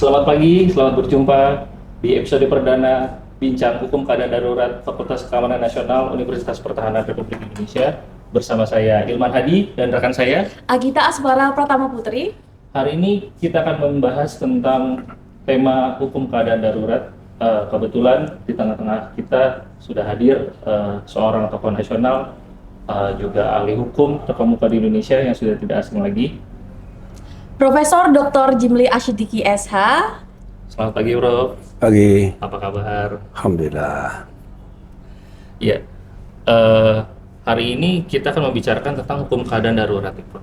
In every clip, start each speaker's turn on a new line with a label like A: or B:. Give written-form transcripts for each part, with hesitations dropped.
A: Selamat pagi, selamat berjumpa di episode perdana Bincang Hukum Keadaan Darurat Fakultas Keamanan Nasional Universitas Pertahanan Republik Indonesia bersama saya Ilman Hadi dan rekan saya
B: Agita Asbara Pratama Putri.
A: Hari ini kita akan membahas tentang tema hukum keadaan darurat. Kebetulan di tengah-tengah kita sudah hadir seorang tokoh nasional, juga ahli hukum terkemuka di Indonesia yang sudah tidak asing lagi.
B: Profesor Dr. Jimli Asyidiki SH.
A: Selamat pagi, Bro.
C: Pagi.
A: Apa kabar?
C: Alhamdulillah.
A: Ya, hari ini kita akan membicarakan tentang hukum keadaan darurat, Prof.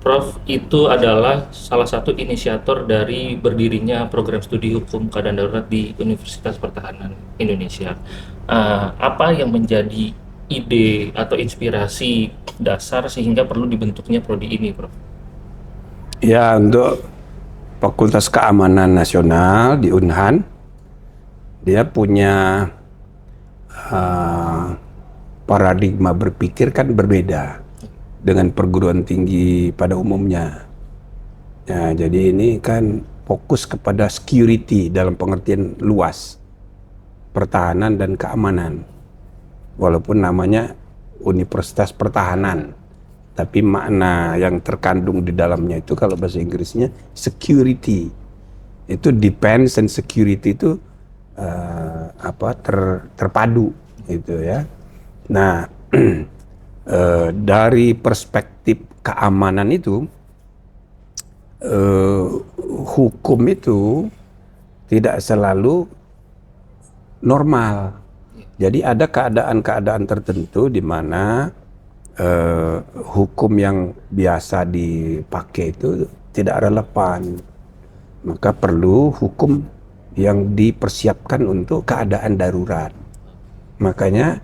A: Prof itu adalah salah satu inisiator dari berdirinya program studi hukum keadaan darurat di Universitas Pertahanan Indonesia. Apa yang menjadi ide atau inspirasi dasar sehingga perlu dibentuknya prodi ini, Prof?
C: Ya, untuk Fakultas Keamanan Nasional di Unhan, dia punya paradigma berpikir kan berbeda dengan perguruan tinggi pada umumnya. Ya, jadi ini kan fokus kepada security dalam pengertian luas, pertahanan dan keamanan. Walaupun namanya Universitas Pertahanan, tapi makna yang terkandung di dalamnya itu kalau bahasa Inggrisnya security. Itu defense and security itu terpadu gitu ya. Nah, dari perspektif keamanan itu, hukum itu tidak selalu normal. Jadi ada keadaan-keadaan tertentu di mana hukum yang biasa dipakai itu tidak relevan. Maka perlu hukum yang dipersiapkan untuk keadaan darurat. Makanya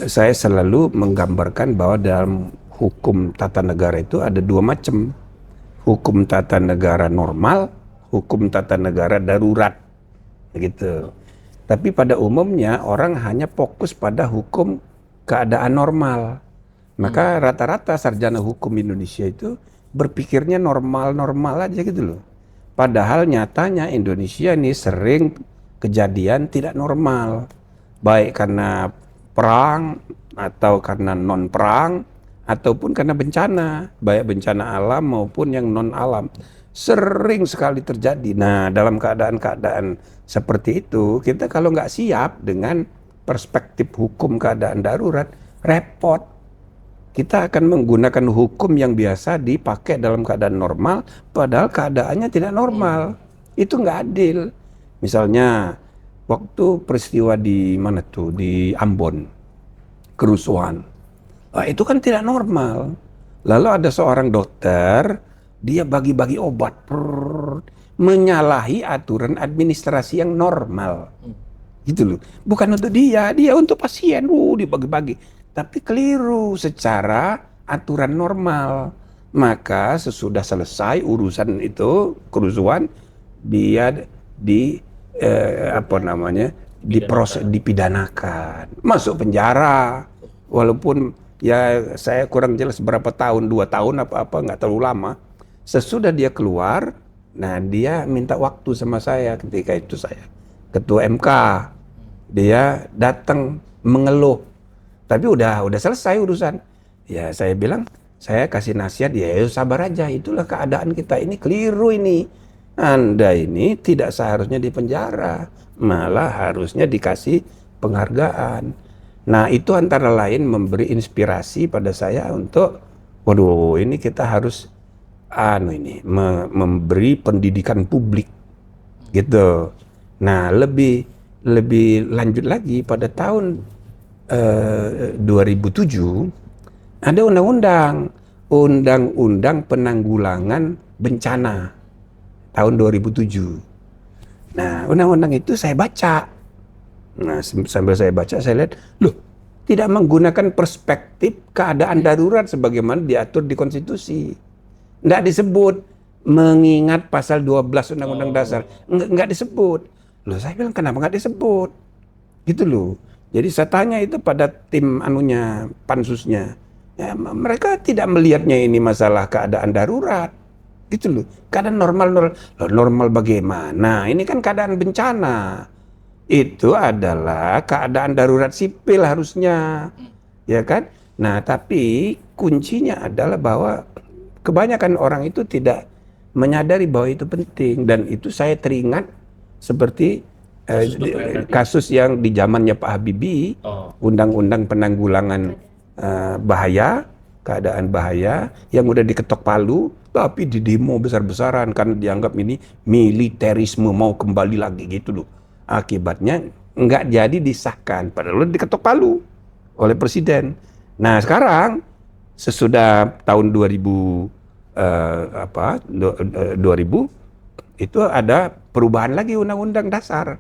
C: saya selalu menggambarkan bahwa dalam hukum tata negara itu ada dua macam. Hukum tata negara normal, hukum tata negara darurat. Gitu. Tapi pada umumnya orang hanya fokus pada hukum keadaan normal. Maka rata-rata sarjana hukum Indonesia itu berpikirnya normal-normal aja gitu loh. Padahal nyatanya Indonesia ini sering kejadian tidak normal. Baik karena perang atau karena non-perang ataupun karena bencana. Baik bencana alam maupun yang non-alam. Sering sekali terjadi. Nah, dalam keadaan-keadaan seperti itu, kita kalau nggak siap dengan perspektif hukum keadaan darurat, repot. Kita akan menggunakan hukum yang biasa dipakai dalam keadaan normal, padahal keadaannya tidak normal. Itu nggak adil. Misalnya, waktu peristiwa di mana tuh, di Ambon, kerusuhan. Itu kan tidak normal. Lalu ada seorang dokter, dia bagi-bagi obat, menyalahi aturan administrasi yang normal, gitu loh. Bukan untuk dia untuk pasien, dibagi-bagi. Tapi keliru secara aturan normal. Maka sesudah selesai urusan itu kerusuhan, dia diproses, dipidanakan, masuk penjara. Walaupun ya saya kurang jelas berapa tahun, 2 tahun apa nggak terlalu lama. Sesudah dia keluar, nah dia minta waktu sama saya ketika itu saya ketua MK. Dia datang mengeluh. Tapi udah selesai urusan. Ya saya bilang, saya kasih nasihat, ya sabar aja, itulah keadaan kita ini keliru ini. Anda ini tidak seharusnya di penjara, malah harusnya dikasih penghargaan. Nah, itu antara lain memberi inspirasi pada saya untuk, ini kita harus memberi pendidikan publik gitu. Nah, lebih lanjut lagi pada tahun 2007 ada undang-undang penanggulangan bencana tahun 2007. Nah, undang-undang itu saya baca. Nah, sambil saya baca saya lihat, tidak menggunakan perspektif keadaan darurat sebagaimana diatur di konstitusi. Nggak disebut, mengingat pasal 12 Undang-Undang Dasar. Nggak disebut. Saya bilang kenapa nggak disebut? Gitu loh. Jadi saya tanya itu pada tim pansusnya. Ya, mereka tidak melihatnya ini masalah keadaan darurat. Gitu loh. Keadaan normal normal bagaimana? Ini kan keadaan bencana. Itu adalah keadaan darurat sipil harusnya. Ya kan? Nah, tapi kuncinya adalah bahwa kebanyakan orang itu tidak menyadari bahwa itu penting, dan itu saya teringat seperti kasus yang di zamannya Pak Habibie, undang-undang penanggulangan bahaya, keadaan bahaya yang udah diketok palu, tapi di demo besar-besaran karena dianggap ini militerisme mau kembali lagi gitu loh. Akibatnya nggak jadi disahkan, padahal udah diketok palu oleh presiden. Nah sekarang sesudah tahun 2000 itu ada perubahan lagi undang-undang dasar.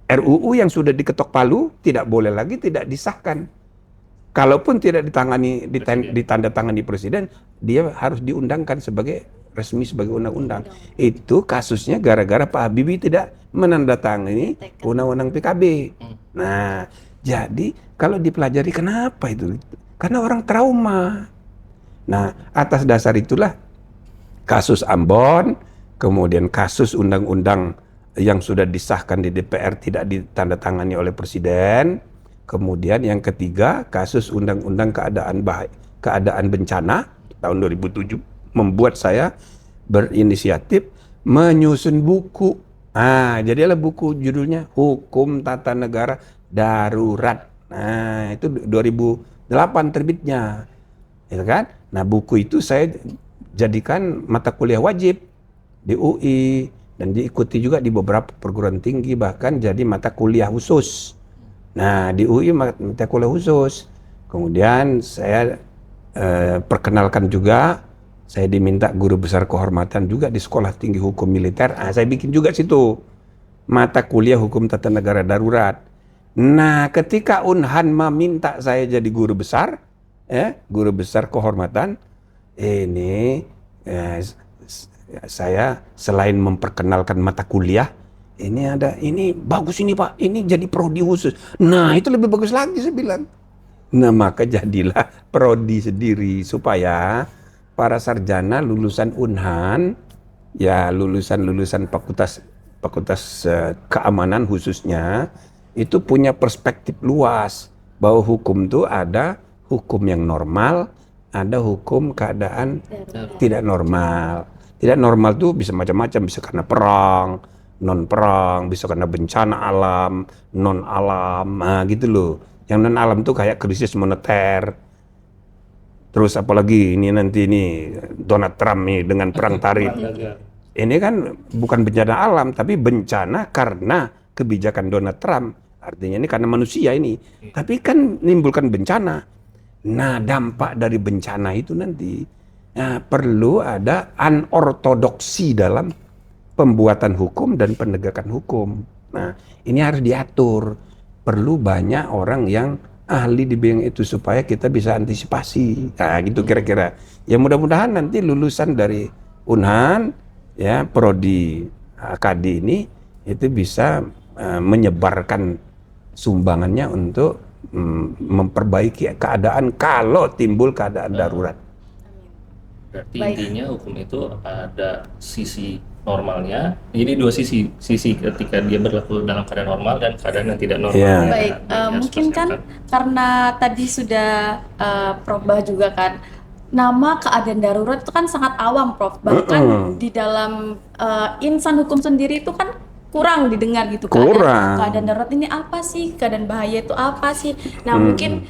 C: RUU yang sudah diketok palu tidak boleh lagi tidak disahkan. Kalaupun tidak ditandatangani presiden, dia harus diundangkan resmi sebagai undang-undang. Itu kasusnya gara-gara Pak Habibie tidak menandatangani undang-undang PKB. Nah, jadi kalau dipelajari kenapa itu? Karena orang trauma. Nah, atas dasar itulah kasus Ambon, kemudian kasus undang-undang yang sudah disahkan di DPR tidak ditandatangani oleh presiden. Kemudian yang ketiga, kasus undang-undang keadaan bencana tahun 2007 membuat saya berinisiatif menyusun buku. Jadilah buku judulnya Hukum Tata Negara Darurat. Nah, itu 2008 terbitnya. Ya kan? Nah, buku itu saya jadikan mata kuliah wajib di UI dan diikuti juga di beberapa perguruan tinggi, bahkan jadi mata kuliah khusus. Nah, di UI mata kuliah khusus. Kemudian saya perkenalkan juga, saya diminta guru besar kehormatan juga di Sekolah Tinggi Hukum Militer. Saya bikin juga situ mata kuliah Hukum Tata Negara Darurat. Nah, ketika Unhan meminta saya jadi guru besar kehormatan, ini saya selain memperkenalkan mata kuliah, ini bagus ini Pak, ini jadi prodi khusus. Nah, itu lebih bagus lagi saya bilang. Nah, maka jadilah prodi sendiri supaya para sarjana lulusan Unhan, ya lulusan fakultas keamanan khususnya, itu punya perspektif luas bahwa hukum itu ada hukum yang normal, ada hukum keadaan tidak normal. Tidak normal itu bisa macam-macam, bisa karena perang, non perang, bisa karena bencana alam, non alam, gitu loh. Yang non alam tuh kayak krisis moneter. Terus apalagi ini Donald Trump nih dengan perang tarif. Ini kan bukan bencana alam, tapi bencana karena kebijakan Donald Trump. Artinya ini karena manusia ini. Tapi kan menimbulkan bencana. Nah, dampak dari bencana itu nanti perlu ada anortodoksi dalam pembuatan hukum dan penegakan hukum. Nah, ini harus diatur. Perlu banyak orang yang ahli di bidang itu supaya kita bisa antisipasi. Nah, gitu kira-kira. Ya mudah-mudahan nanti lulusan dari Unhan, ya prodi KD ini itu bisa menyebarkan sumbangannya untuk memperbaiki keadaan kalau timbul keadaan darurat.
A: Berarti intinya hukum itu ada sisi normalnya, jadi dua sisi ketika dia berlaku dalam keadaan normal dan keadaan yang tidak normal.
C: Yeah.
B: Baik, mungkin kan karena tadi sudah Prof Bah juga kan, nama keadaan darurat itu kan sangat awam Prof, bahkan di dalam insan hukum sendiri itu kan kurang didengar gitu. Keadaan darurat ini apa sih, keadaan bahaya itu apa sih. Nah mungkin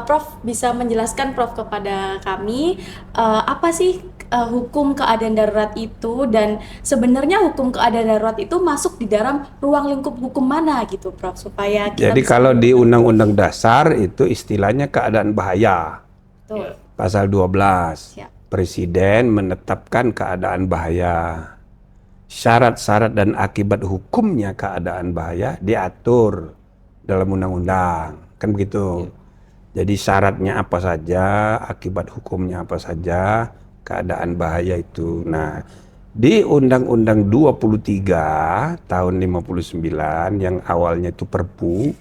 B: Prof bisa menjelaskan Prof kepada kami apa sih hukum keadaan darurat itu, dan sebenarnya hukum keadaan darurat itu masuk di dalam ruang lingkup hukum mana gitu Prof, supaya kita
C: jadi kalau di Undang-Undang Dasar itu istilahnya keadaan bahaya.
B: Betul.
C: Pasal 12.
B: Siap.
C: Presiden menetapkan keadaan bahaya. Syarat-syarat dan akibat hukumnya keadaan bahaya diatur dalam undang-undang. Kan begitu. Jadi syaratnya apa saja, akibat hukumnya apa saja, keadaan bahaya itu. Nah, di Undang-Undang 23 tahun 59 yang awalnya itu Perpu,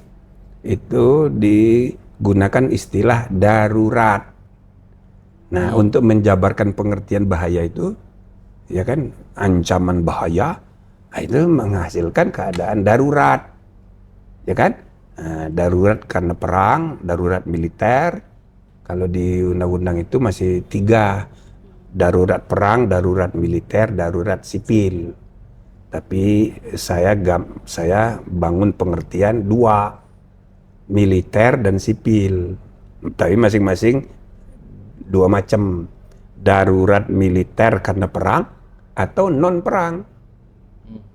C: itu digunakan istilah darurat. Nah, untuk menjabarkan pengertian bahaya itu, ya kan, ancaman bahaya, nah, itu menghasilkan keadaan darurat, ya kan? Darurat karena perang, darurat militer. Kalau di undang-undang itu masih 3, darurat perang, darurat militer, darurat sipil. Tapi saya bangun pengertian 2, militer dan sipil. Tapi masing-masing 2 macam. Darurat militer karena perang atau non perang.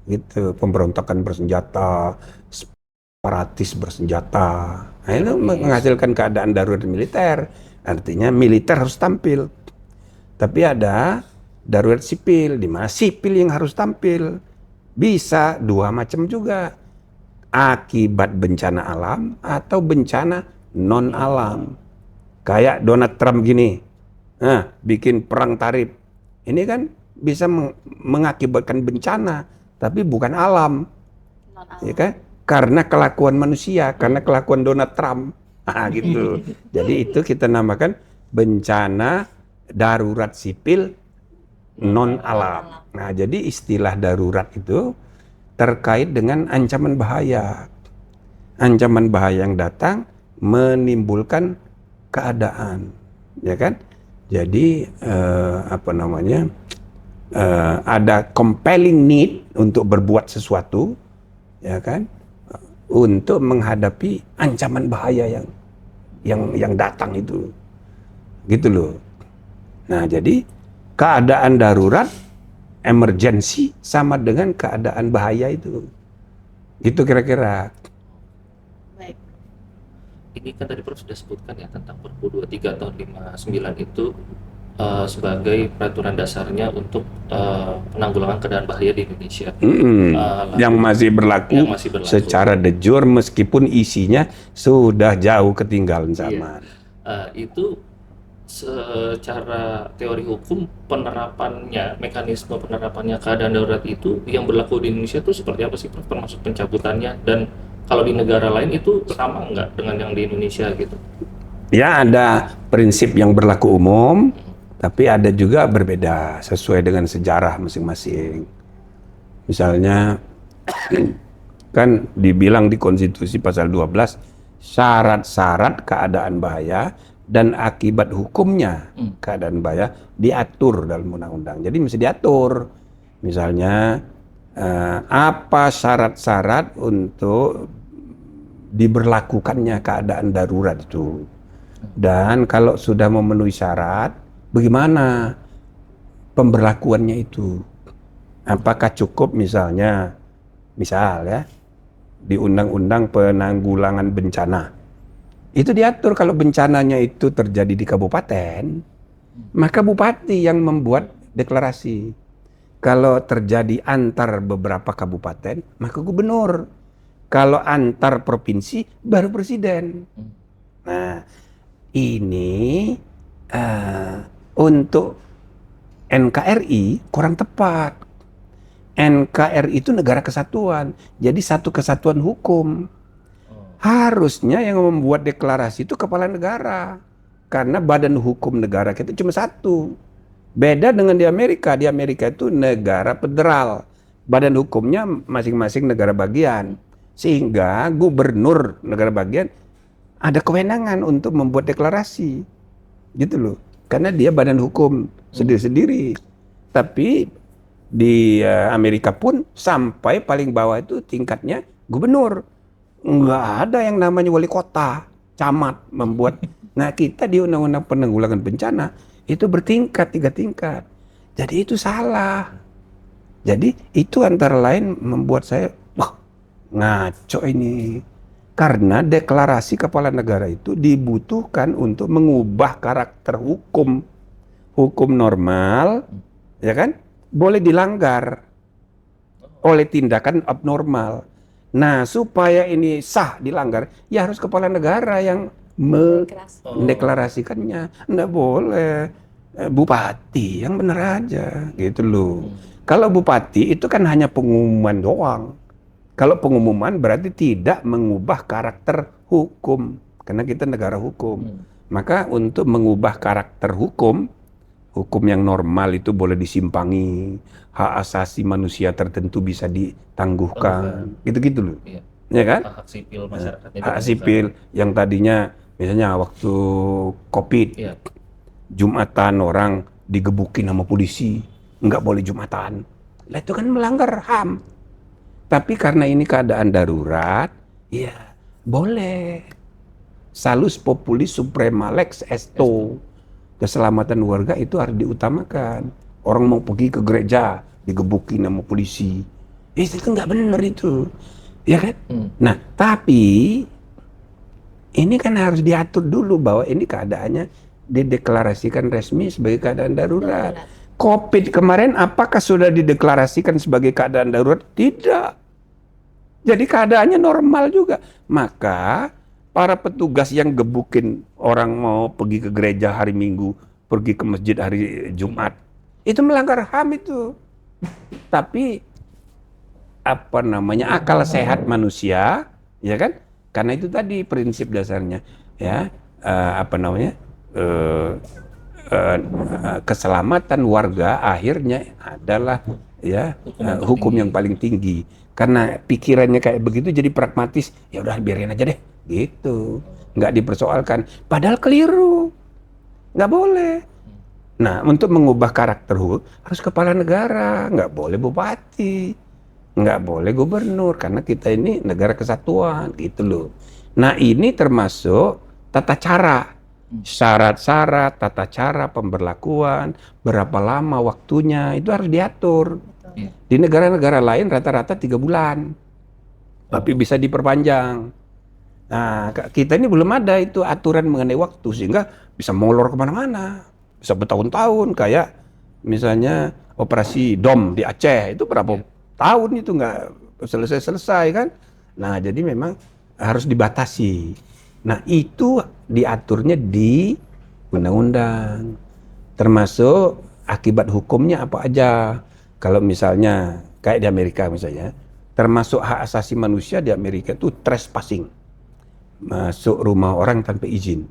C: Gitu, pemberontakan bersenjata, separatis bersenjata. Nah, itu menghasilkan keadaan darurat militer. Artinya militer harus tampil. Tapi ada darurat sipil, di mana sipil yang harus tampil. Bisa 2 macam juga. Akibat bencana alam atau bencana non alam. Kayak Donald Trump gini, bikin perang tarif. Ini kan bisa mengakibatkan bencana, tapi bukan alam. Ya kan? Karena kelakuan manusia, karena kelakuan Donald Trump. Gitu. Jadi itu kita namakan bencana darurat sipil non alam. Nah, jadi istilah darurat itu terkait dengan ancaman bahaya. Ancaman bahaya yang datang menimbulkan keadaan, ya kan? Jadi ada compelling need untuk berbuat sesuatu, ya kan? Untuk menghadapi ancaman bahaya yang datang itu, gitu loh. Nah, jadi keadaan darurat, emergency sama dengan keadaan bahaya itu, gitu kira-kira.
B: Baik.
A: Ini kan tadi Prof sudah sebutkan ya tentang Perpu 23 tahun 59 itu sebagai peraturan dasarnya untuk penanggulangan keadaan bahaya di Indonesia.
C: Yang masih berlaku secara de jure meskipun isinya sudah jauh ketinggalan zaman.
A: Itu secara teori hukum penerapannya, mekanisme penerapannya keadaan darurat itu yang berlaku di Indonesia itu seperti apa sih Prof? Termasuk pencabutannya, dan kalau di negara lain itu sama nggak dengan yang di Indonesia gitu?
C: Ya, ada prinsip yang berlaku umum, tapi ada juga berbeda sesuai dengan sejarah masing-masing. Misalnya kan dibilang di Konstitusi pasal 12, syarat-syarat keadaan bahaya dan akibat hukumnya keadaan bahaya diatur dalam undang-undang. Jadi mesti diatur. Misalnya apa syarat-syarat untuk diberlakukannya keadaan darurat itu. Dan kalau sudah memenuhi syarat, bagaimana pemberlakuannya itu? Apakah cukup misal ya, di Undang-Undang Penanggulangan Bencana, itu diatur kalau bencananya itu terjadi di kabupaten, maka bupati yang membuat deklarasi. Kalau terjadi antar beberapa kabupaten, maka gubernur. Kalau antar provinsi, baru presiden. Nah, ini untuk NKRI kurang tepat. NKRI itu negara kesatuan, jadi satu kesatuan hukum. Harusnya yang membuat deklarasi itu kepala negara, karena badan hukum negara kita cuma satu. Beda dengan di Amerika. Di Amerika itu negara federal, badan hukumnya masing-masing negara bagian, sehingga gubernur negara bagian ada kewenangan untuk membuat deklarasi, gitu loh, karena dia badan hukum sendiri-sendiri. Tapi di Amerika pun sampai paling bawah itu tingkatnya gubernur, nggak ada yang namanya wali kota, camat membuat. Nah, kita di Undang-Undang Penanggulangan Bencana itu bertingkat, 3 tingkat. Jadi itu salah. Jadi itu antara lain membuat saya, wah, ngaco ini. Karena deklarasi kepala negara itu dibutuhkan untuk mengubah karakter hukum. Hukum normal, ya kan, boleh dilanggar oleh tindakan abnormal. Nah, supaya ini sah dilanggar, ya harus kepala negara yang mendeklarasikannya. Nggak boleh bupati, yang benar aja, gitu loh. Kalau bupati itu kan hanya pengumuman doang. Kalau pengumuman berarti tidak mengubah karakter hukum, karena kita negara hukum. Maka untuk mengubah karakter hukum hukum yang normal itu boleh disimpangi, hak asasi manusia tertentu bisa ditangguhkan, gitu-gitu loh.
A: Iya.
C: Ya kan?
A: Hak sipil masyarakatnya
C: Hak
A: juga
C: sipil yang tadinya misalnya waktu COVID,
A: Iya.
C: Jumatan orang digebukin sama polisi, nggak boleh Jumatan. Lah itu kan melanggar HAM. Tapi karena ini keadaan darurat, ya boleh. Salus populis suprema lex esto. Keselamatan warga itu harus diutamakan. Orang mau pergi ke gereja, digebukin sama polisi. Itu nggak benar itu. Ya kan? Nah, tapi ini kan harus diatur dulu bahwa ini keadaannya dideklarasikan resmi sebagai keadaan darurat. COVID kemarin apakah sudah dideklarasikan sebagai keadaan darurat? Tidak. Jadi keadaannya normal juga. Maka para petugas yang gebukin orang mau pergi ke gereja hari Minggu, pergi ke masjid hari Jumat, itu melanggar HAM itu. Tapi akal sehat manusia, ya kan? Karena itu tadi prinsip dasarnya, ya keselamatan warga akhirnya adalah ya hukum yang paling tinggi. Karena pikirannya kayak begitu jadi pragmatis, ya udah biarin aja deh, gitu, nggak dipersoalkan. Padahal keliru, nggak boleh. Nah, untuk mengubah karakter hukum harus kepala negara, nggak boleh bupati, nggak boleh gubernur, karena kita ini negara kesatuan, gitu loh. Nah, ini termasuk tata cara, syarat-syarat, tata cara pemberlakuan, berapa lama waktunya, itu harus diatur. Di negara-negara lain rata-rata 3 bulan, tapi bisa diperpanjang. Nah, kita ini belum ada itu aturan mengenai waktu, sehingga bisa molor kemana-mana, bisa bertahun-tahun. Kayak misalnya operasi DOM di Aceh, itu berapa tahun itu nggak selesai-selesai kan. Nah, jadi memang harus dibatasi. Nah, itu diaturnya di undang-undang, termasuk akibat hukumnya apa aja. Kalau misalnya kayak di Amerika misalnya, termasuk hak asasi manusia di Amerika itu trespassing, masuk rumah orang tanpa izin.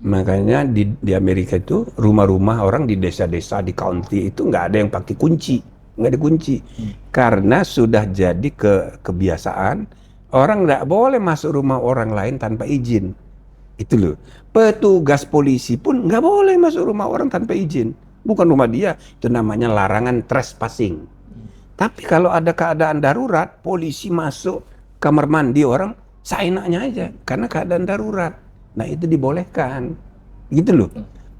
C: Makanya di Amerika itu rumah-rumah orang di desa-desa, di county itu nggak ada yang pakai kunci, nggak dikunci, karena sudah jadi kebiasaan orang nggak boleh masuk rumah orang lain tanpa izin. Itu loh. Petugas polisi pun nggak boleh masuk rumah orang tanpa izin. Bukan rumah dia, itu namanya larangan trespassing. Tapi kalau ada keadaan darurat, polisi masuk kamar mandi orang seenaknya aja, karena keadaan darurat. Nah, itu dibolehkan, gitu loh.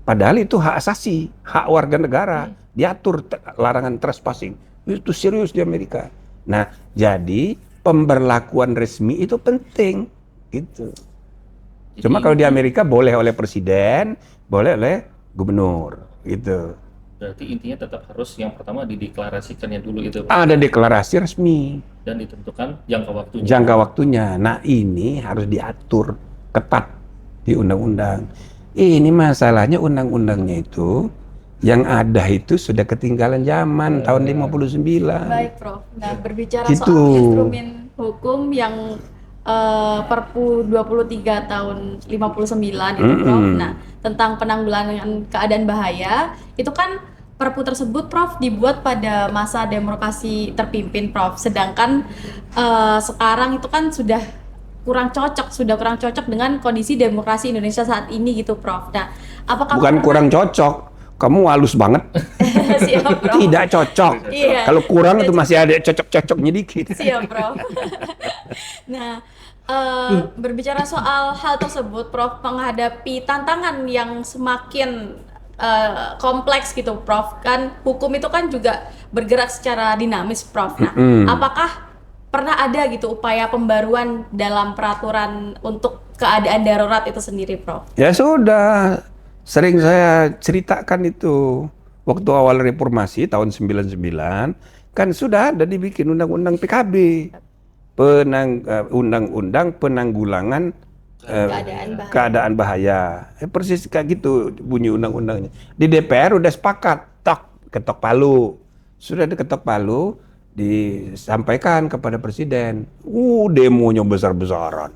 C: Padahal itu hak asasi, hak warga negara, diatur larangan trespassing. Itu serius di Amerika. Nah, jadi pemberlakuan resmi itu penting, gitu. Cuma kalau di Amerika boleh oleh presiden, boleh oleh gubernur, gitu.
A: Berarti intinya tetap harus yang pertama dideklarasikannya dulu itu, Pak.
C: Ada deklarasi resmi
A: Dan ditentukan jangka waktunya.
C: jangka waktunya. Nah, ini harus diatur ketat di undang-undang. Ini masalahnya undang-undangnya itu yang ada itu sudah ketinggalan zaman tahun 59.
B: Baik, Prof. Nah, berbicara
C: Gitu.
B: soal instrumen hukum yang Perpu 23 tahun 59 itu, Prof. Nah, tentang penanggulangan keadaan bahaya, itu kan Perpu tersebut, Prof, dibuat pada masa demokrasi terpimpin, Prof. Sedangkan sekarang itu kan sudah kurang cocok dengan kondisi demokrasi Indonesia saat ini gitu, Prof. Nah, apakah
C: Bukan kurang cocok, kamu halus banget.
B: Siap, Prof.
C: Tidak cocok.
B: Iya.
C: Kalau kurang itu masih ada cocok-cocoknya dikit.
B: Siap, Prof. Nah, berbicara soal hal tersebut, Prof, menghadapi tantangan yang semakin kompleks gitu, Prof. Kan hukum itu kan juga bergerak secara dinamis, Prof. Nah, apakah pernah ada gitu upaya pembaruan dalam peraturan untuk keadaan darurat itu sendiri, Prof?
C: Ya sudah, sering saya ceritakan itu. Waktu awal reformasi tahun 99, kan sudah ada dibikin undang-undang PKB. Undang-undang penanggulangan keadaan bahaya. Persis kayak gitu bunyi undang-undangnya. Di DPR udah sepakat, ketok palu. Sudah diketok palu, disampaikan kepada presiden. Demonya besar-besaran.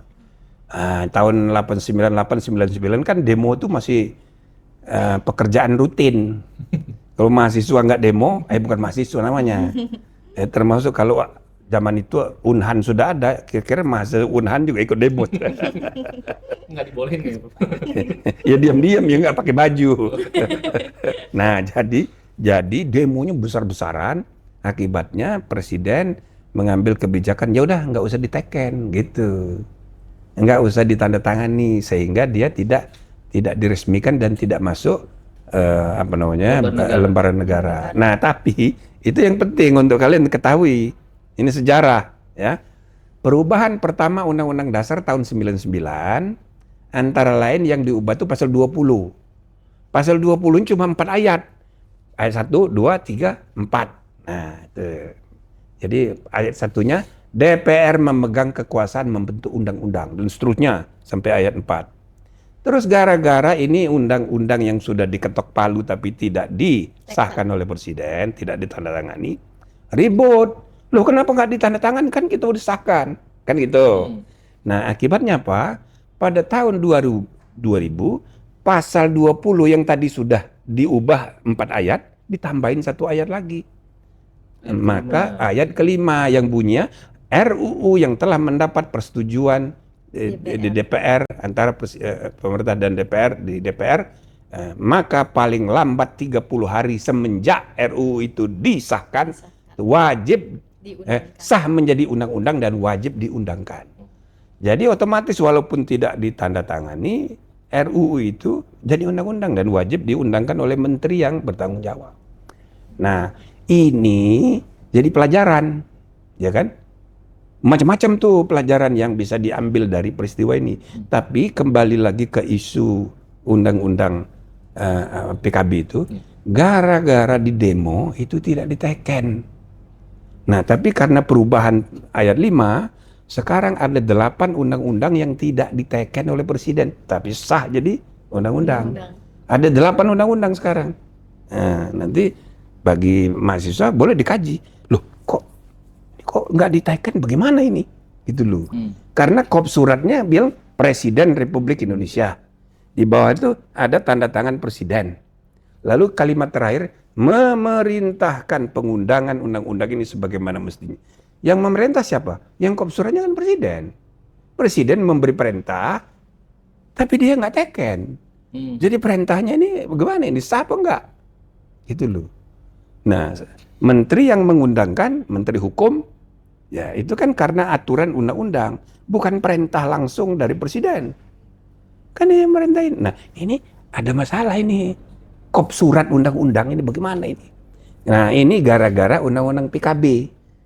C: Tahun 89, 99 kan demo itu masih pekerjaan rutin. Kalau mahasiswa nggak demo, bukan mahasiswa namanya. Termasuk kalau zaman itu Unhan sudah ada, kira-kira mahasiswa Unhan juga ikut demo.
A: Nggak dibolehin ya, Prof?
C: Ya diam-diam ya nggak pakai baju. Nah jadi demonya besar-besaran. Akibatnya presiden mengambil kebijakan ya udah nggak usah diteken gitu, nggak usah ditandatangani sehingga dia tidak diresmikan dan tidak masuk lembaran negara. Nah tapi itu yang penting untuk kalian ketahui, ini sejarah ya. Perubahan pertama Undang-Undang Dasar tahun 99 antara lain yang diubah itu pasal 20. Pasal 20 cuma 4 ayat. Ayat 1, 2, 3, 4. Nah, itu. Jadi ayat satunya DPR memegang kekuasaan membentuk undang-undang dan seterusnya sampai ayat 4. Terus gara-gara ini undang-undang yang sudah diketok palu tapi tidak disahkan oleh presiden, tidak ditandatangani, ribut. Loh kenapa nggak ditandatangani, kan kita udah sahkan, kan gitu. Nah akibatnya apa? Pada tahun 2000 pasal 20 yang tadi sudah diubah 4 ayat, ditambahin 1 ayat lagi. Maka ayat kelima yang bunyinya RUU yang telah mendapat persetujuan di DPR antara pemerintah dan DPR, maka paling lambat 30 hari semenjak RUU itu disahkan wajib sah menjadi undang-undang dan wajib diundangkan. Jadi otomatis walaupun tidak ditandatangani, RUU itu jadi undang-undang dan wajib diundangkan oleh menteri yang bertanggung jawab. Nah, ini jadi pelajaran, ya kan? Macam-macam tuh pelajaran yang bisa diambil dari peristiwa ini. Tapi kembali lagi ke isu undang-undang PKB itu, gara-gara di demo itu tidak diteken. Nah, tapi karena perubahan ayat 5, sekarang ada 8 undang-undang yang tidak diteken oleh presiden, tapi sah jadi undang-undang. Ada 8 undang-undang sekarang. Nah, nanti bagi mahasiswa boleh dikaji. Loh, kok nggak diteken, bagaimana ini? Gitu loh. Karena kop suratnya bilang Presiden Republik Indonesia. Di bawah itu ada tanda tangan presiden. Lalu kalimat terakhir, memerintahkan pengundangan undang-undang ini sebagaimana mestinya. Yang memerintah siapa? Yang kop suratnya kan presiden. Presiden memberi perintah, tapi dia nggak teken. Jadi perintahnya ini bagaimana? Ini sah apa enggak? Gitu loh. Nah, menteri yang mengundangkan, menteri hukum, ya itu kan karena aturan undang-undang, bukan perintah langsung dari presiden. Kan dia yang merintahin. Nah, ini ada masalah ini. Kop surat undang-undang ini bagaimana ini? Nah, ini gara-gara undang-undang PKB.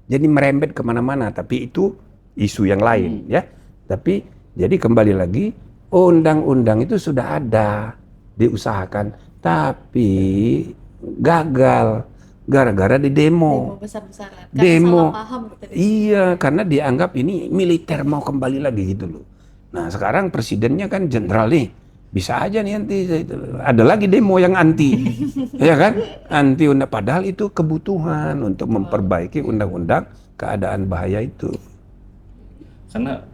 C: Jadi merembet kemana-mana, tapi itu isu yang lain ya. Tapi jadi kembali lagi, undang-undang itu sudah ada, diusahakan, tapi gagal. Gara-gara di demo
B: besar-besaran.
C: Demo.
B: Salah paham gitu.
C: Iya, karena dianggap ini militer mau kembali lagi gitu loh. Nah sekarang presidennya kan jenderal nih, bisa aja nih nanti ada lagi demo yang anti, ya kan? Anti undang, padahal itu kebutuhan untuk memperbaiki undang-undang keadaan bahaya itu.
A: Karena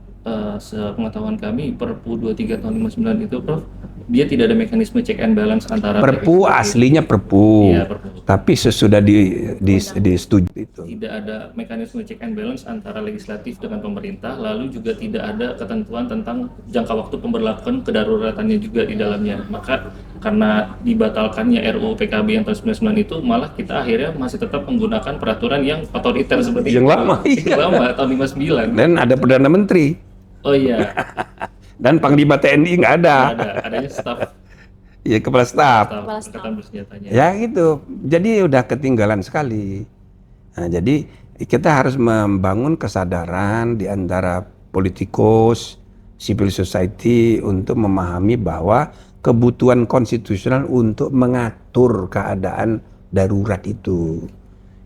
A: sepengetahuan kami Perpu 23 tahun 59 itu, Prof, dia tidak ada mekanisme check and balance antara
C: Perpu aslinya Perpu,
A: iya, Perpu.
C: Tapi sesudah disetujui itu.
A: Tidak ada mekanisme check and balance antara legislatif dengan pemerintah, lalu juga tidak ada ketentuan tentang jangka waktu pemberlakuan kedaruratannya juga di dalamnya. Maka karena dibatalkannya RUU PKB yang tahun 99 itu, malah kita akhirnya masih tetap menggunakan peraturan yang otoriter seperti
C: yang
A: itu.
C: lama, iya.
A: Lama tahun 59.
C: Dan ada Perdana Menteri.
A: Oh iya.
C: Dan Panglima TNI nggak ada.
A: Nggak ada, adanya staf.
C: Iya, kepala staf.
A: Angkatan bersenjatanya.
C: Ya gitu. Jadi udah ketinggalan sekali. Nah, jadi kita harus membangun kesadaran di antara politikus, civil society untuk memahami bahwa kebutuhan konstitusional untuk mengatur keadaan darurat itu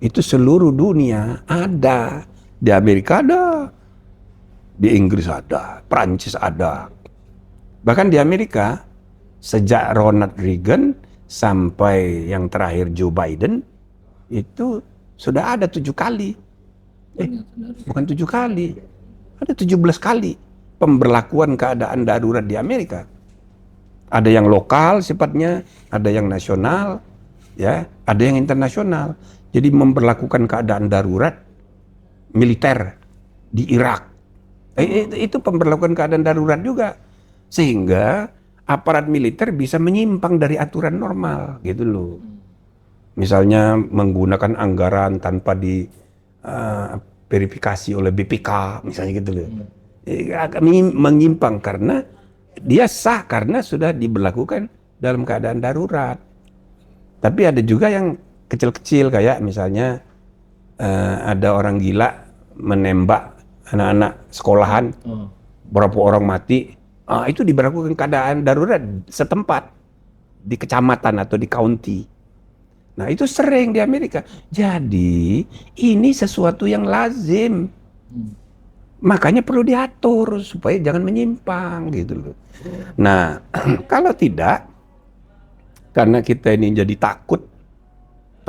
C: seluruh dunia ada. Di Amerika ada, di Inggris ada, Prancis ada. Bahkan di Amerika sejak Ronald Reagan sampai yang terakhir Joe Biden itu sudah ada 7 kali. Bukan 7 kali, ada 17 kali pemberlakuan keadaan darurat di Amerika. Ada yang lokal sifatnya, ada yang nasional, ya, ada yang internasional. Jadi memberlakukan keadaan darurat militer di Irak. Itu pemberlakuan keadaan darurat juga. Sehingga aparat militer bisa menyimpang dari aturan normal gitu loh. Misalnya menggunakan anggaran tanpa di verifikasi oleh BPK misalnya gitu loh. Menyimpang karena dia sah karena sudah diberlakukan dalam keadaan darurat. Tapi ada juga yang kecil-kecil kayak misalnya ada orang gila menembak anak-anak sekolahan, berapa orang mati. Itu diberlakukan keadaan darurat setempat di kecamatan atau di county. Nah itu sering di Amerika. Jadi ini sesuatu yang lazim. Makanya perlu diatur supaya jangan menyimpang gitu loh. Nah kalau tidak, karena kita ini jadi takut,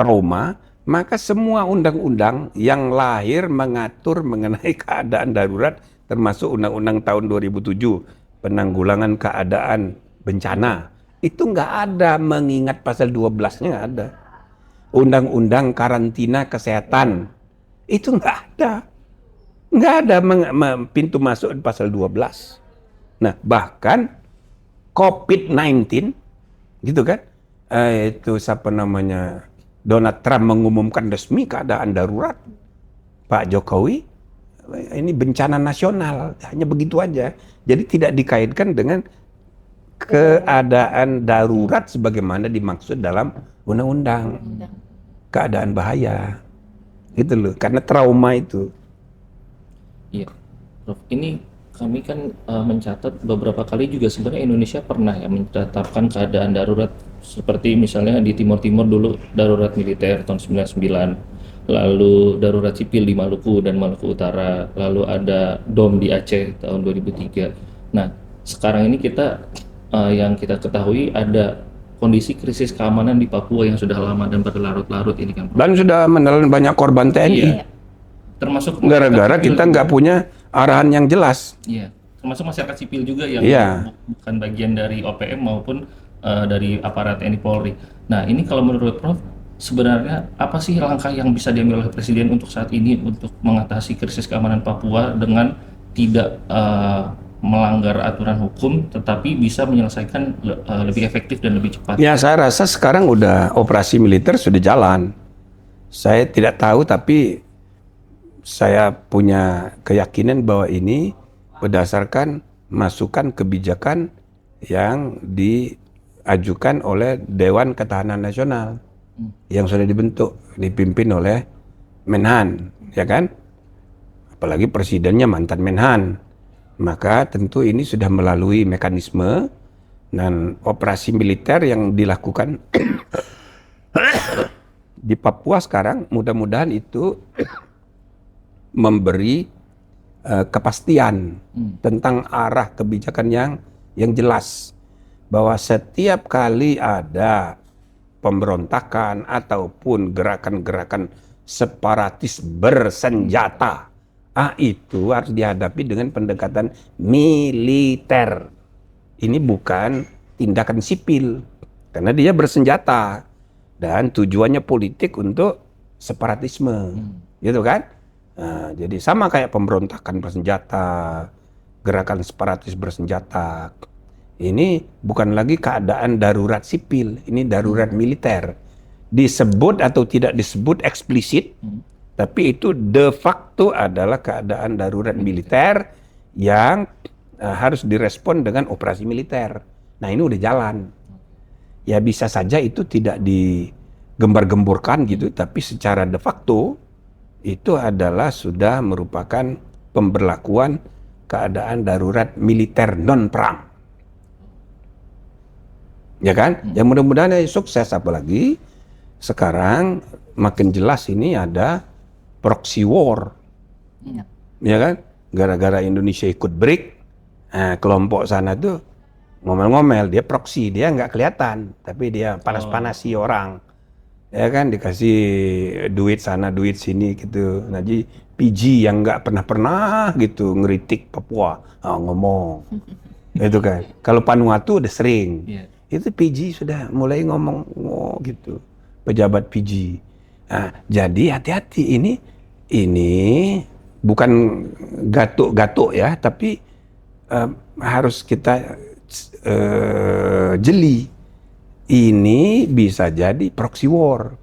C: trauma, maka semua undang-undang yang lahir mengatur mengenai keadaan darurat, termasuk undang-undang tahun 2007 penanggulangan keadaan bencana, itu nggak ada mengingat pasal 12-nya nggak ada. Undang-undang karantina kesehatan itu nggak ada. Nggak ada pintu masuk di pasal 12. Nah bahkan COVID-19 gitu kan, itu siapa namanya, Donald Trump mengumumkan resmi keadaan darurat. Pak Jokowi, ini bencana nasional, hanya begitu aja. Jadi tidak dikaitkan dengan keadaan darurat sebagaimana dimaksud dalam undang-undang. Keadaan bahaya. Gitu loh, karena trauma itu.
A: Iya, Prof. Ini kami kan mencatat beberapa kali juga sebenarnya Indonesia pernah ya menetapkan keadaan darurat, seperti misalnya di Timur Timur dulu darurat militer tahun 99, lalu darurat sipil di Maluku dan Maluku Utara, lalu ada DOM di Aceh tahun 2003. Nah, sekarang ini kita yang kita ketahui ada kondisi krisis keamanan di Papua yang sudah lama dan berlarut-larut ini kan, Prof.
C: Dan sudah menelan banyak korban TNI.
A: Iya. Termasuk
C: Gara-gara kita nggak punya arahan yang jelas.
A: Iya, termasuk masyarakat sipil juga yang bukan bagian dari OPM maupun dari aparat TNI Polri. Nah, ini kalau menurut Prof, sebenarnya apa sih langkah yang bisa diambil oleh Presiden untuk saat ini untuk mengatasi krisis keamanan Papua dengan tidak melanggar aturan hukum, tetapi bisa menyelesaikan lebih efektif dan lebih cepat?
C: Ya, saya rasa sekarang udah operasi militer sudah jalan. Saya tidak tahu, tapi saya punya keyakinan bahwa ini berdasarkan masukan kebijakan yang diajukan oleh Dewan Ketahanan Nasional yang sudah dibentuk, dipimpin oleh Menhan, ya kan? Apalagi presidennya mantan Menhan. Maka tentu ini sudah melalui mekanisme, dan operasi militer yang dilakukan di Papua sekarang mudah-mudahan itu memberi kepastian tentang arah kebijakan yang jelas, bahwa setiap kali ada pemberontakan ataupun gerakan-gerakan separatis bersenjata, itu harus dihadapi dengan pendekatan militer. Ini bukan tindakan sipil, karena dia bersenjata dan tujuannya politik untuk separatisme, gitu kan? Nah, jadi sama kayak pemberontakan bersenjata, gerakan separatis bersenjata. Ini bukan lagi keadaan darurat sipil, ini darurat militer. Disebut atau tidak disebut eksplisit, tapi itu de facto adalah keadaan darurat militer yang harus direspon dengan operasi militer. Nah ini udah jalan. Ya bisa saja itu tidak digembar-gemburkan gitu, tapi secara de facto itu adalah sudah merupakan pemberlakuan keadaan darurat militer non-perang. Ya kan? Ya mudah-mudahan sukses, apalagi sekarang makin jelas ini ada proxy war. Ya kan? Gara-gara Indonesia ikut BRIC, kelompok sana tuh ngomel-ngomel, dia proxy, dia nggak kelihatan, tapi dia panas-panasi orang. Ya kan, dikasih duit sana duit sini gitu. Nah, jadi PG yang nggak pernah gitu ngeritik Papua ngomong itu kan. Kalau Vanuatu udah sering, itu PG sudah mulai ngomong gitu. pejabat PG. Nah, jadi hati-hati, ini bukan gatuk-gatuk ya, tapi harus kita jeli. Ini bisa jadi proxy war.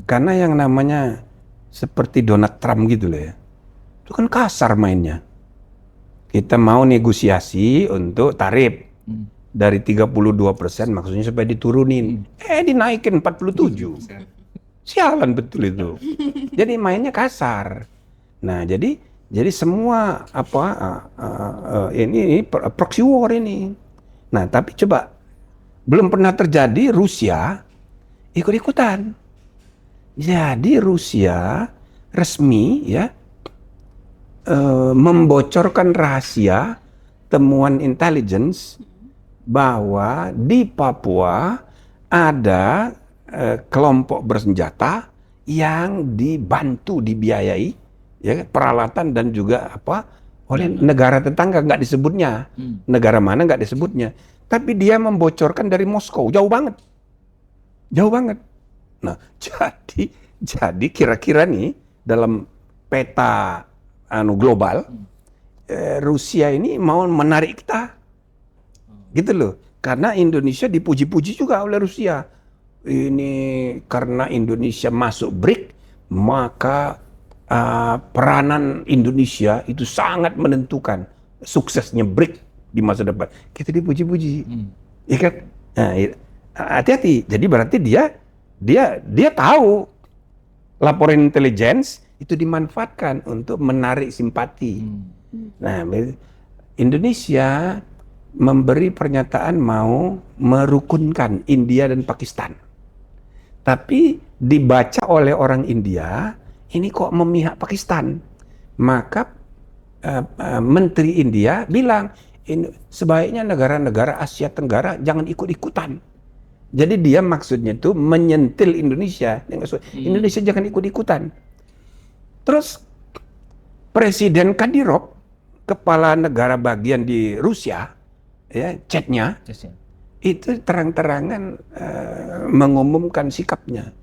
C: Karena yang namanya seperti Donald Trump gitu loh ya. Itu kan kasar mainnya. Kita mau negosiasi untuk tarif dari 32%, maksudnya supaya diturunin. Dinaikin 47%. Sialan betul itu. Jadi mainnya kasar. Nah, jadi semua ini proxy war ini. Nah, tapi coba belum pernah terjadi Rusia ikut-ikutan. Jadi Rusia resmi ya membocorkan rahasia temuan intelligence bahwa di Papua ada kelompok bersenjata yang dibantu, dibiayai ya, peralatan dan juga oleh negara tetangga, nggak disebutnya. Negara mana nggak disebutnya. Tapi dia membocorkan dari Moskow, jauh banget. Nah, jadi kira-kira nih dalam peta global, Rusia ini mau menarik kita, gitu loh. Karena Indonesia dipuji-puji juga oleh Rusia. Ini karena Indonesia masuk BRIC, maka peranan Indonesia itu sangat menentukan suksesnya BRIC di masa depan. Kita dipuji-puji, ya kan? Nah, hati-hati. Jadi berarti dia tahu laporan intelligence itu dimanfaatkan untuk menarik simpati. Nah, Indonesia memberi pernyataan mau merukunkan India dan Pakistan. Tapi dibaca oleh orang India, ini kok memihak Pakistan. Maka Menteri India bilang, sebaiknya negara-negara Asia Tenggara jangan ikut-ikutan. Jadi dia maksudnya itu menyentil Indonesia. Indonesia jangan ikut-ikutan. Terus Presiden Kadyrov, kepala negara bagian di Rusia, ya, chatnya itu terang-terangan mengumumkan sikapnya,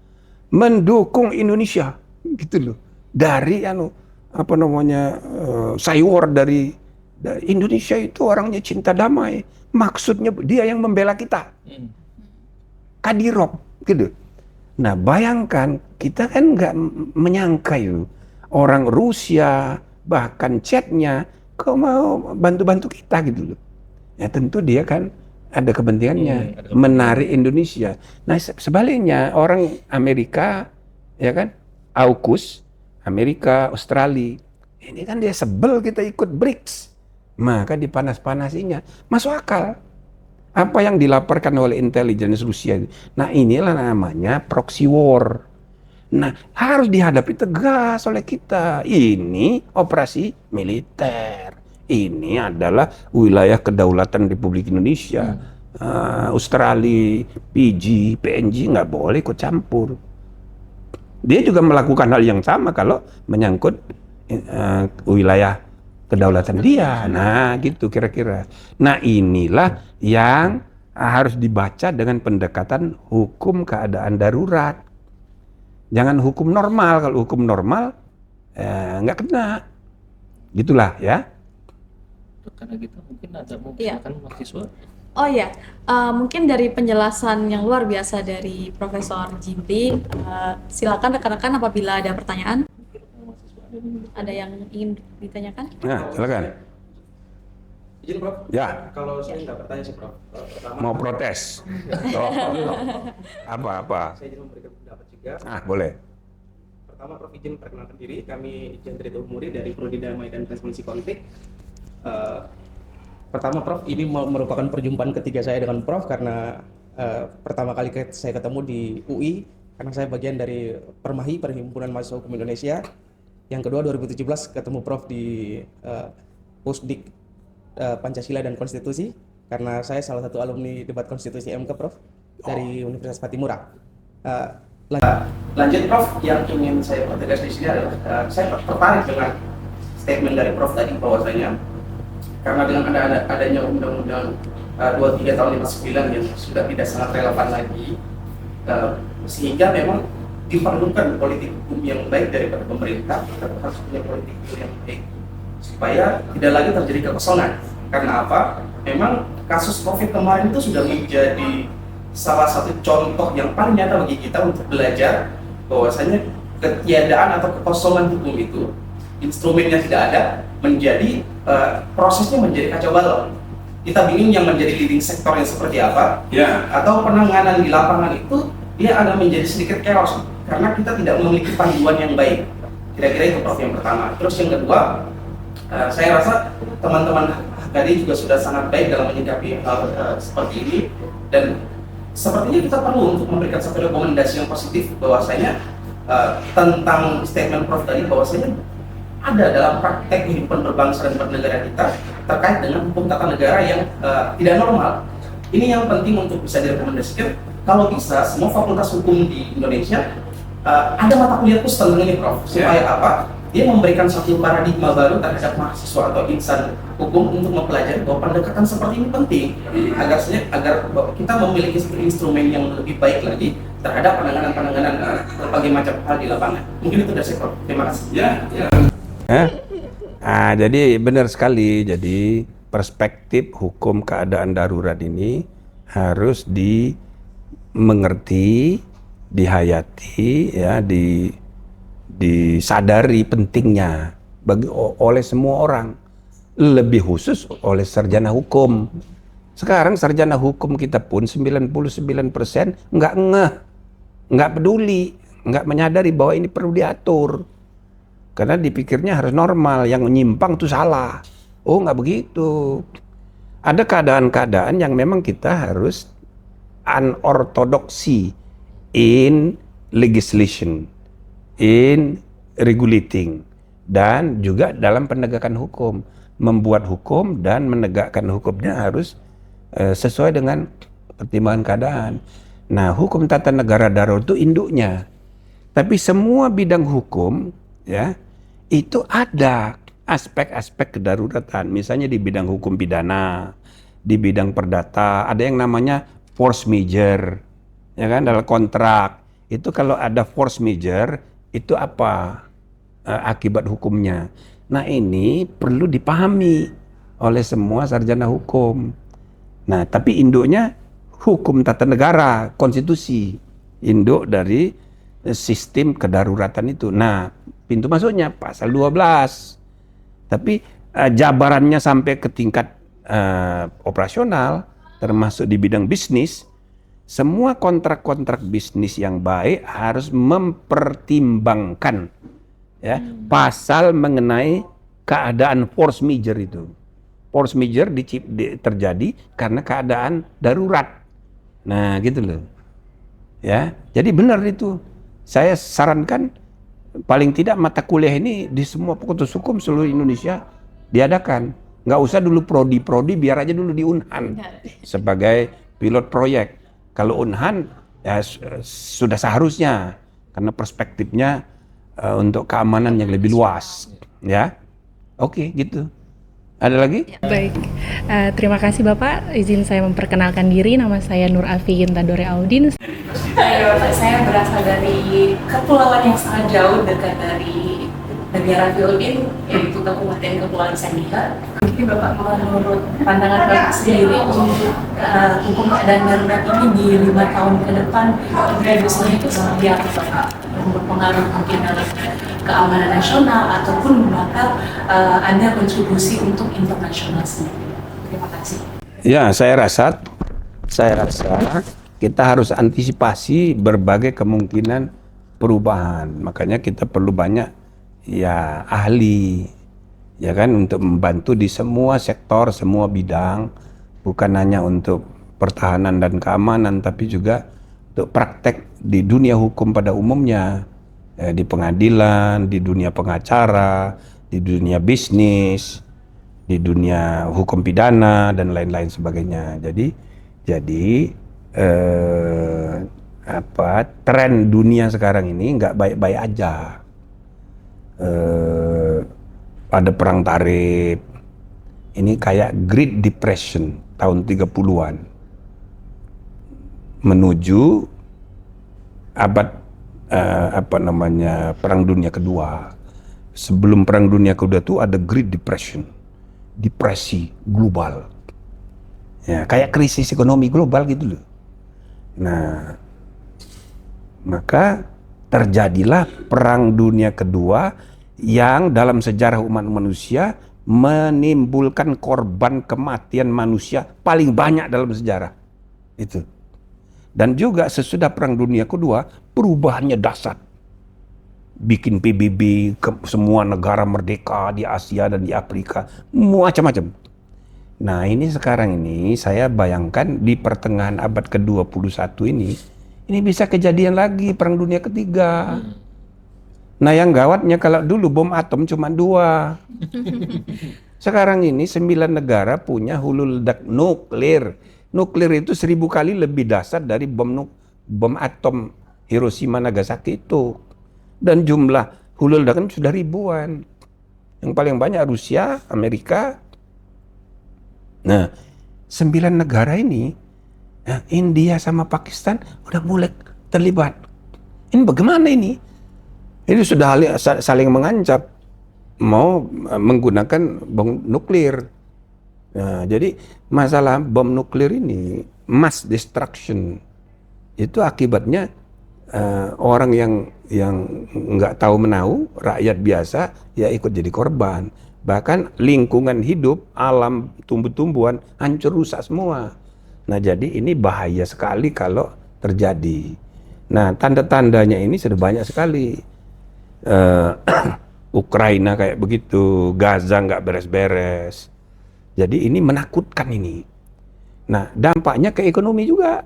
C: mendukung Indonesia, gitu loh. Dari saywar dari Indonesia itu orangnya cinta damai, maksudnya dia yang membela kita. Kadyrov, gitu. Nah, bayangkan kita kan nggak menyangka itu orang Rusia bahkan chatnya kok mau bantu-bantu kita, gitu loh. Ya tentu dia kan ada kepentingannya, menarik Indonesia. Nah, sebaliknya orang Amerika, ya kan, AUKUS, Amerika, Australia, ini kan dia sebel kita ikut BRICS, maka dipanas-panasinya. Masuk akal. Apa yang dilaporkan oleh intelligence Rusia. Nah, inilah namanya proxy war. Nah, harus dihadapi tegas oleh kita. Ini operasi militer. Ini adalah wilayah kedaulatan Republik Indonesia. Australia, PG, PNG nggak boleh ikut campur. Dia juga melakukan hal yang sama kalau menyangkut wilayah kedaulatan dia. Nah, gitu kira-kira. Nah, inilah yang harus dibaca dengan pendekatan hukum keadaan darurat. Jangan hukum normal. Kalau hukum normal nggak kena. Gitulah ya.
A: Karena gitu mungkin ada silakan mahasiswa.
B: Oh ya, mungkin dari penjelasan yang luar biasa dari Profesor Jimli, silakan rekan-rekan apabila ada pertanyaan. Ada yang ingin ditanyakan?
C: Nah, silakan.
D: Izin, Prof.
C: Ya.
D: Kalau saya nggak bertanya sih, Prof. Pertama,
C: Mau protes? Apa?
D: saya izin memberikan pendapat juga.
C: Boleh.
D: Pertama, Prof izin perkenalkan diri. Kami Jendrit Umuri dari Prodi Damai dan Resolusi Konflik. Pertama, Prof, ini merupakan perjumpaan ketiga saya dengan Prof karena pertama kali saya ketemu di UI karena saya bagian dari Permahi, Perhimpunan Mahasiswa Hukum Indonesia. Yang kedua 2017 ketemu Prof di Pusdik Pancasila dan Konstitusi karena saya salah satu alumni debat konstitusi MK, Prof, dari Universitas Patimura. Lanjut, Prof, yang ingin saya pertegas di sini adalah saya tertarik dengan statement dari Prof tadi bahwasanya karena dengan adanya Undang-Undang 23 tahun 59 yang sudah tidak sangat relevan lagi, Sehingga memang diperlukan politik hukum yang baik daripada pemerintah, kita harus punya politik hukum yang baik supaya tidak lagi terjadi kekosongan. Karena apa? Memang kasus COVID kemarin itu sudah menjadi salah satu contoh yang paling nyata bagi kita untuk belajar bahwasanya ketiadaan atau kekosongan hukum itu, instrumennya tidak ada, menjadi prosesnya menjadi kacau balau. Kita bingung yang menjadi leading sektornya seperti apa, atau penanganan di lapangan itu dia akan menjadi sedikit chaos karena kita tidak memiliki panduan yang baik. Kira-kira itu Prof yang pertama. Terus yang kedua, saya rasa teman-teman HKD juga sudah sangat baik dalam menyikapi hal seperti ini, dan sepertinya kita perlu untuk memberikan satu rekomendasi yang positif bahwasanya tentang statement Prof tadi bahwasanya ada dalam praktek kehidupan berbangsa dan bernegara kita terkait dengan hukum tata negara yang tidak normal. Ini yang penting untuk bisa direkomendasikan. Kalau bisa semua fakultas hukum di Indonesia ada mata kuliah khusus tentang ini Prof, supaya apa? Dia memberikan satu paradigma baru terhadap mahasiswa atau insan hukum untuk mempelajari bahwa pendekatan seperti ini penting agar kita memiliki satu instrumen yang lebih baik lagi terhadap penanganan berbagai macam hal di lapangan. Mungkin itu dari saya Prof. Terima kasih.
C: Jadi benar sekali. Jadi perspektif hukum keadaan darurat ini harus dimengerti, dihayati, ya, disadari pentingnya oleh semua orang, lebih khusus oleh sarjana hukum. Sekarang sarjana hukum kita pun 99% nggak peduli, nggak menyadari bahwa ini perlu diatur. Karena dipikirnya harus normal, yang menyimpang itu salah. Oh, nggak begitu. Ada keadaan-keadaan yang memang kita harus unorthodoxy in legislation, in regulating, dan juga dalam penegakan hukum. Membuat hukum dan menegakkan hukumnya harus sesuai dengan pertimbangan keadaan. Nah, hukum tata negara darurat itu induknya. Tapi semua bidang hukum, ya, itu ada aspek-aspek kedaruratan. Misalnya di bidang hukum pidana, di bidang perdata, ada yang namanya force majeure, ya kan, dalam kontrak. Itu kalau ada force majeure, itu apa akibat hukumnya. Nah, ini perlu dipahami oleh semua sarjana hukum. Nah, tapi induknya hukum tata negara, konstitusi, induk dari sistem kedaruratan itu. Nah, pintu masuknya pasal 12. Tapi jabarannya sampai ke tingkat operasional, termasuk di bidang bisnis, semua kontrak-kontrak bisnis yang baik harus mempertimbangkan, ya, pasal mengenai keadaan force majeure itu. Force majeure terjadi karena keadaan darurat. Nah, gitu loh. Ya, jadi benar itu. Saya sarankan paling tidak mata kuliah ini di semua fakultas hukum seluruh Indonesia diadakan. Nggak usah dulu prodi, biar aja dulu di Unhan sebagai pilot proyek. Kalau Unhan ya sudah seharusnya, karena perspektifnya untuk keamanan yang lebih luas, ya. Oke, gitu. Ada lagi?
E: Baik, terima kasih Bapak. Izin saya memperkenalkan diri, nama saya Nur Afi Gintadore Audin.
F: Bapak, saya berasal dari kepulauan yang sangat jauh dekat dari negara Filipina, yaitu Kabupaten Kepulauan Sangihe. Jadi Bapak, menurut pandangan Bapak sendiri untuk hukum keadaan darurat ini di 5 tahun ke depan, reduksinya itu seperti apa Bapak? Berpengaruh mungkin dalam keamanan nasional ataupun bakal ada kontribusi untuk internasional sendiri. Terima kasih.
C: Ya, saya rasa kita harus antisipasi berbagai kemungkinan perubahan. Makanya kita perlu banyak, ya, ahli, ya kan, untuk membantu di semua sektor, semua bidang, bukan hanya untuk pertahanan dan keamanan, tapi juga untuk praktek di dunia hukum pada umumnya, di pengadilan, di dunia pengacara, di dunia bisnis, di dunia hukum pidana dan lain-lain sebagainya. Jadi tren dunia sekarang ini nggak baik-baik aja. Ada perang tarif, ini kayak Great Depression tahun 30-an menuju abad Perang Dunia Kedua. Sebelum Perang Dunia Kedua itu ada Great Depression, depresi global. Ya, kayak krisis ekonomi global gitu loh. Nah, maka terjadilah Perang Dunia Kedua yang dalam sejarah umat manusia menimbulkan korban kematian manusia paling banyak dalam sejarah. Itu. Dan juga sesudah Perang Dunia Kedua, perubahannya dasar. Bikin PBB ke semua negara merdeka di Asia dan di Afrika, macam-macam. Nah, ini sekarang ini saya bayangkan di pertengahan abad ke-21 ini bisa kejadian lagi Perang Dunia Ketiga. Nah, yang gawatnya kalau dulu bom atom cuma 2. Sekarang ini 9 negara punya hulu ledak nuklir. Nuklir itu 1000 kali lebih dahsyat dari bom atom Hiroshima Nagasaki itu. Dan jumlah hulu ledakan sudah ribuan. Yang paling banyak Rusia, Amerika. Nah, 9 negara ini, India sama Pakistan udah mulai terlibat. Ini bagaimana ini? Ini sudah saling mengancam mau menggunakan bom nuklir. Nah, jadi masalah bom nuklir ini, mass destruction, itu akibatnya orang yang nggak tahu menahu, rakyat biasa ya ikut jadi korban. Bahkan lingkungan hidup, alam tumbuh-tumbuhan hancur rusak semua. Nah, jadi ini bahaya sekali kalau terjadi. Nah, tanda-tandanya ini sudah banyak sekali. Ukraina kayak begitu, Gaza nggak beres-beres. Jadi ini menakutkan ini. Nah, dampaknya ke ekonomi juga.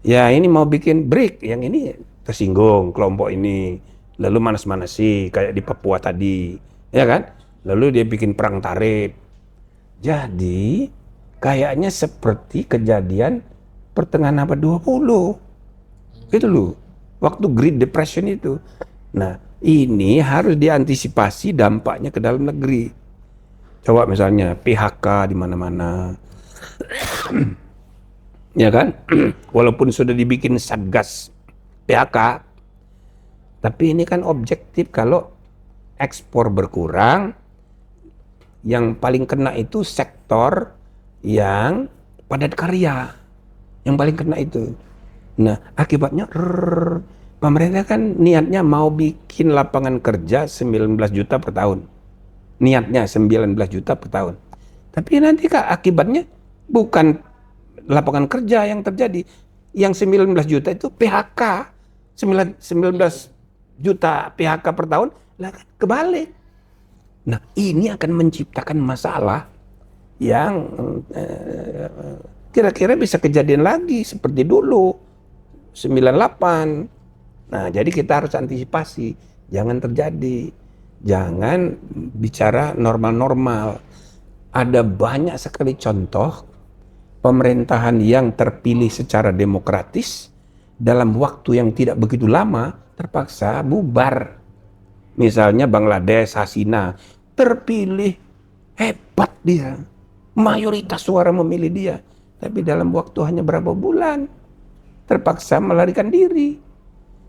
C: Ya, ini mau bikin BRIC, yang ini tersinggung kelompok ini, lalu manas-manasi kayak di Papua tadi, ya kan? Lalu dia bikin perang tarif. Jadi kayaknya seperti kejadian pertengahan abad 20. Gitu loh. Waktu Great Depression itu. Nah, ini harus diantisipasi dampaknya ke dalam negeri. Coba misalnya PHK di mana-mana. Ya kan? Walaupun sudah dibikin satgas PHK, tapi ini kan objektif. Kalau ekspor berkurang, yang paling kena itu sektor yang padat karya, yang paling kena itu. Nah, akibatnya pemerintah kan niatnya mau bikin lapangan kerja 19 juta per tahun. Niatnya 19 juta per tahun. Tapi nanti akibatnya bukan lapangan kerja yang terjadi. Yang 19 juta itu PHK. 19 juta PHK per tahun, lah kan kebalik. Nah, ini akan menciptakan masalah yang kira-kira bisa kejadian lagi seperti dulu 98. Nah, jadi kita harus antisipasi, jangan terjadi. Jangan bicara normal-normal. Ada banyak sekali contoh pemerintahan yang terpilih secara demokratis dalam waktu yang tidak begitu lama terpaksa bubar. Misalnya Bangladesh, Hasina, terpilih, hebat dia. Mayoritas suara memilih dia. Tapi dalam waktu hanya berapa bulan, terpaksa melarikan diri.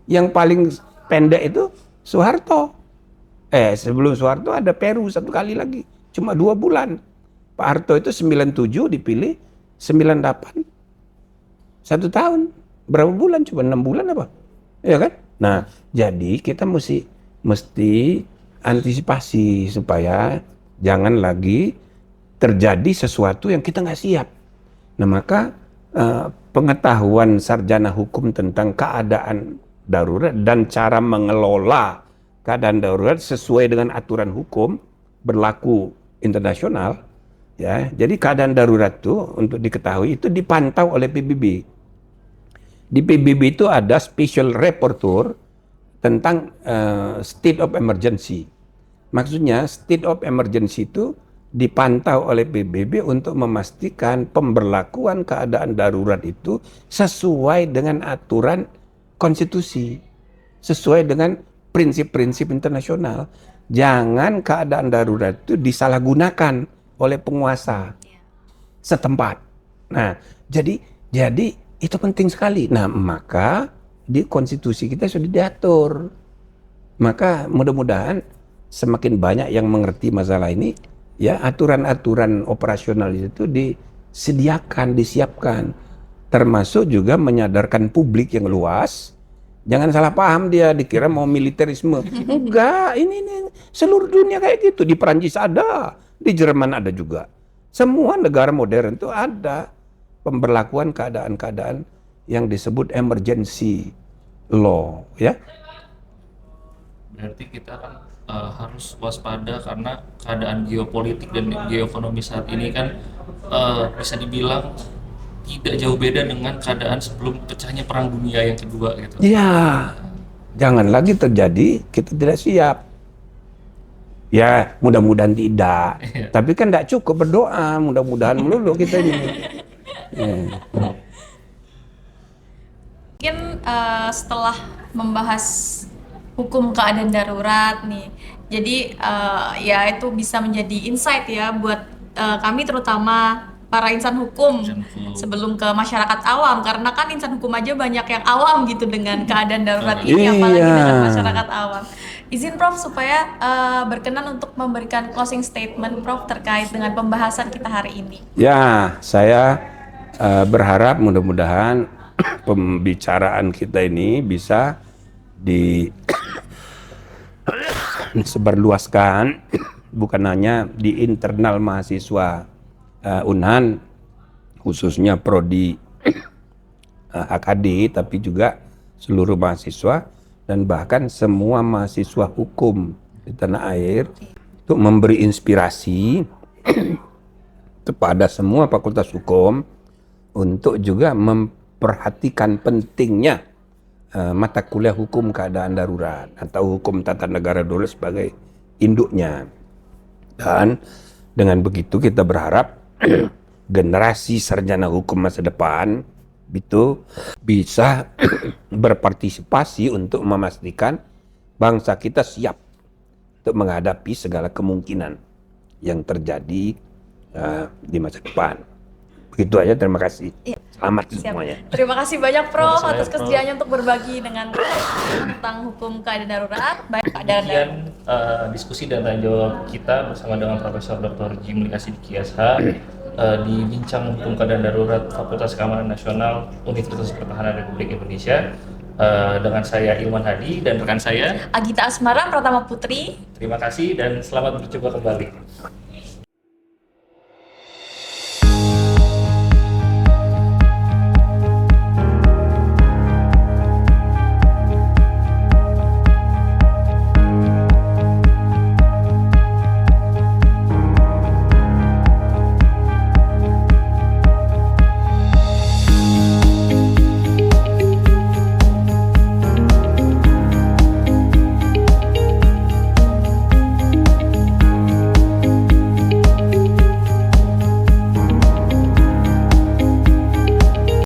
C: Yang paling pendek itu Soeharto. Sebelum Soeharto ada Peru satu kali lagi. Cuma 2 bulan. Pak Harto itu 97 dipilih, 98. 1 tahun. Berapa bulan? Cuma 6 bulan apa? Ya kan? Nah, jadi kita mesti antisipasi supaya jangan lagi terjadi sesuatu yang kita nggak siap. Nah, maka pengetahuan sarjana hukum tentang keadaan darurat dan cara mengelola keadaan darurat sesuai dengan aturan hukum berlaku internasional, ya. Jadi keadaan darurat itu untuk diketahui itu dipantau oleh PBB. Di PBB itu ada special rapporteur tentang state of emergency. Maksudnya state of emergency itu dipantau oleh PBB untuk memastikan pemberlakuan keadaan darurat itu sesuai dengan aturan konstitusi, sesuai dengan prinsip-prinsip internasional. Jangan keadaan darurat itu disalahgunakan oleh penguasa setempat. Nah, jadi itu penting sekali. Nah, maka di konstitusi kita sudah diatur. Maka mudah-mudahan semakin banyak yang mengerti masalah ini, ya aturan-aturan operasional itu disediakan, disiapkan. Termasuk juga menyadarkan publik yang luas. Jangan salah paham dia dikira mau militerisme. Enggak, ini seluruh dunia kayak gitu. Di Perancis ada, di Jerman ada juga. Semua negara modern itu ada pemberlakuan keadaan-keadaan yang disebut emergency law, ya.
A: Berarti kita kan harus waspada karena keadaan geopolitik dan geoekonomi saat ini kan bisa dibilang tidak jauh beda dengan keadaan sebelum pecahnya Perang Dunia yang kedua gitu.
C: Ya, jangan lagi terjadi kita tidak siap. Ya, mudah-mudahan tidak. Tapi kan tidak cukup berdoa, mudah-mudahan melulu kita ini.
B: Mungkin setelah membahas hukum keadaan darurat nih, jadi ya itu bisa menjadi insight ya buat kami terutama para insan hukum sebelum ke masyarakat awam, karena kan insan hukum aja banyak yang awam gitu dengan keadaan darurat ini, apalagi dengan masyarakat awam. Izin Prof supaya berkenan untuk memberikan closing statement Prof terkait dengan pembahasan kita hari ini.
C: Ya, saya berharap mudah-mudahan pembicaraan kita ini bisa disebarluaskan bukan hanya di internal mahasiswa Unhan, khususnya prodi HKD, tapi juga seluruh mahasiswa dan bahkan semua mahasiswa hukum di tanah air, untuk memberi inspirasi kepada semua fakultas hukum untuk juga memperhatikan pentingnya mata kuliah hukum keadaan darurat atau hukum tata negara dulu sebagai induknya. Dan dengan begitu kita berharap generasi sarjana hukum masa depan itu bisa berpartisipasi untuk memastikan bangsa kita siap untuk menghadapi segala kemungkinan yang terjadi di masa depan. Begitu aja, terima kasih. Selamat semuanya.
B: Terima kasih banyak Prof atas kesediaannya untuk berbagi dengan tentang hukum keadaan darurat. Baik keadaan
A: Kemudian diskusi dan tanya jawab kita bersama dengan Profesor Dr. Jimli Asidiki SH di Bincang Hukum Keadaan Darurat Fakultas Keamanan Nasional Universitas Pertahanan Republik Indonesia dengan saya Ilman Hadi dan rekan saya
B: Agita Asmara Pratama Putri.
A: Terima kasih dan selamat berjumpa kembali.